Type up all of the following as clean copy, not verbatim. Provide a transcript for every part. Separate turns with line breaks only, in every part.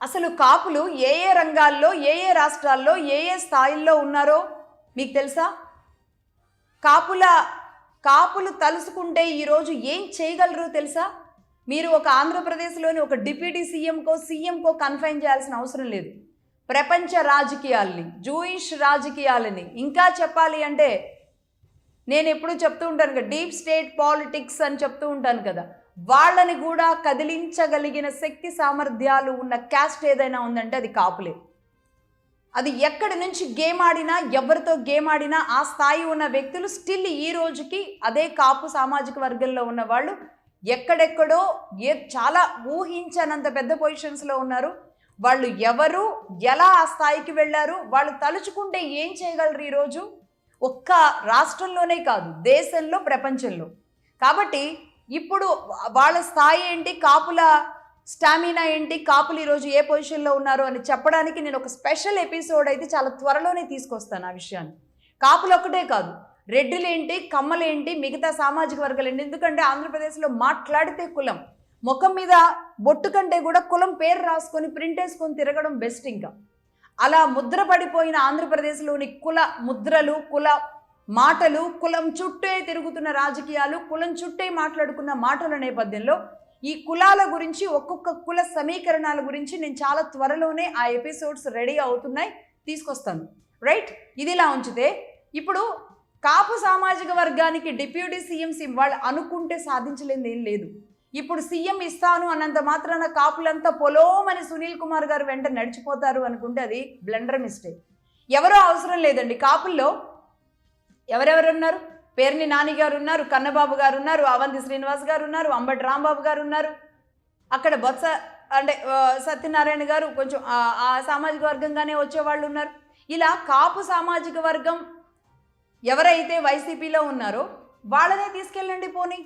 అసలు కాపులు ఏ ఏ రంగాల్లో ఏ రాష్ట్రాల్లో ఏ స్థాయిల్లో ఉన్నారో మీకు తెలుసా? కాపుల కాపులు తలుసుకుంటే ఈరోజు ఏం చేయగలరో తెలుసా? మీరు ఒక ఆంధ్రప్రదేశ్లోని ఒక డిప్యూటీ సీఎంకో కన్ఫైన్ చేయాల్సిన అవసరం లేదు. ప్రపంచ రాజకీయాల్ని, జూయిష్ రాజకీయాలని, ఇంకా చెప్పాలి అంటే నేను ఎప్పుడూ చెప్తూ ఉంటాను కదా, డీప్ స్టేట్ పాలిటిక్స్ అని చెప్తూ ఉంటాను కదా, వాళ్ళని కూడా కదిలించగలిగిన శక్తి సామర్థ్యాలు ఉన్న క్యాస్ట్ ఏదైనా ఉందంటే అది కాపులే. అది ఎక్కడి నుంచి గేమ్ ఆడినా, ఎవరితో గేమ్ ఆడినా ఆ స్థాయి ఉన్న వ్యక్తులు స్టిల్ ఈ రోజుకి అదే కాపు సామాజిక వర్గంలో ఉన్న వాళ్ళు ఎక్కడెక్కడో చాలా ఊహించనంత పెద్ద పొజిషన్స్లో ఉన్నారు. వాళ్ళు ఎవరు, ఎలా ఆ స్థాయికి వెళ్ళారు, వాళ్ళు తలుచుకుంటే ఏం చేయగలరు ఈరోజు? ఒక్క రాష్ట్రంలోనే కాదు, దేశంలో, ప్రపంచంలో. కాబట్టి ఇప్పుడు వాళ్ళ స్థాయి ఏంటి, కాపుల స్టామినా ఏంటి, కాపులు ఈరోజు ఏ పొజిషన్లో ఉన్నారు అని చెప్పడానికి నేను ఒక స్పెషల్ ఎపిసోడ్ అయితే చాలా త్వరలోనే తీసుకొస్తాను ఆ విషయాన్ని. కాపులు ఒక్కటే కాదు, రెడ్డిలేంటి, కమ్మలేంటి, మిగతా సామాజిక వర్గాలు ఏంటి. ఎందుకంటే ఆంధ్రప్రదేశ్లో మాట్లాడితే కులం, ముఖం మీద బొట్టు కంటే కూడా కులం పేరు రాసుకొని ప్రింట్ వేసుకొని తిరగడం బెస్ట్. ఇంకా అలా ముద్రపడిపోయిన ఆంధ్రప్రదేశ్లోని కుల ముద్రలు, కుల మాటలు, కులం చుట్టే తిరుగుతున్న రాజకీయాలు, కులం చుట్టే మాట్లాడుకున్న మాటల నేపథ్యంలో ఈ కులాల గురించి, ఒక్కొక్క కుల సమీకరణాల గురించి నేను చాలా త్వరలోనే ఆ ఎపిసోడ్స్ రెడీ అవుతున్నాయి, తీసుకొస్తాను. రైట్, ఇదిలా ఉంచితే ఇప్పుడు కాపు సామాజిక వర్గానికి డిప్యూటీ సీఎం వాళ్ళు అనుకుంటే సాధించలేనిది ఏం లేదు. ఇప్పుడు సీఎం ఇస్తాను అన్నంత మాత్రాన కాపులంతా పొలోమని సునీల్ కుమార్ గారు వెంట నడిచిపోతారు అనుకుంటే అది బ్లండర్ మిస్టేక్. ఎవరో అవసరం లేదండి. కాపుల్లో ఎవరెవరు ఉన్నారు? పేర్ని నాని గారు ఉన్నారు, కన్నబాబు గారు ఉన్నారు, అవంతి శ్రీనివాస్ గారు ఉన్నారు, అంబటి రాంబాబు గారు ఉన్నారు, అక్కడ బొత్స అంటే సత్యనారాయణ గారు కొంచెం ఆ సామాజిక వర్గంగానే వచ్చేవాళ్ళు ఉన్నారు. ఇలా కాపు సామాజిక వర్గం ఎవరైతే వైసీపీలో ఉన్నారో వాళ్ళనే తీసుకెళ్ళండి పోనీ.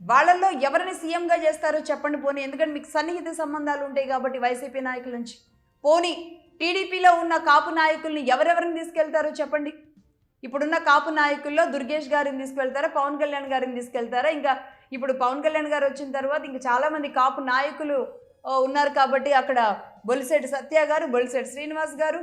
వాళ్ళల్లో ఎవరిని సీఎంగా చేస్తారో చెప్పండి పోనీ. ఎందుకంటే మీకు సన్నిహిత సంబంధాలు ఉంటాయి కాబట్టి వైసీపీ నాయకుల నుంచి. పోనీ టీడీపీలో ఉన్న కాపు నాయకుల్ని ఎవరెవరిని తీసుకెళ్తారో చెప్పండి. ఇప్పుడున్న కాపు నాయకుల్లో దుర్గేష్ గారిని తీసుకెళ్తారా, పవన్ కళ్యాణ్ గారిని తీసుకెళ్తారా? ఇంకా ఇప్పుడు పవన్ కళ్యాణ్ గారు వచ్చిన తర్వాత ఇంకా చాలామంది కాపు నాయకులు ఉన్నారు కాబట్టి అక్కడ బొలిశెట్టి సత్య గారు, బొలిశెట్టి శ్రీనివాస్ గారు,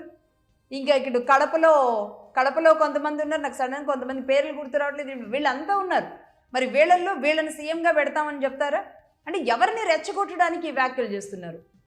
ఇంకా ఇక్కడ కడపలో కొంతమంది ఉన్నారు. నాకు సడన్ కొంతమంది పేర్లు గుర్తు రావట్లేదు. వీళ్ళంతా ఉన్నారు. మరి వీళ్ళల్లో వీళ్ళని సీఎంగా పెడతామని చెప్తారా? అంటే ఎవరిని రెచ్చగొట్టడానికి ఈ వ్యాఖ్యలు చేస్తున్నారు?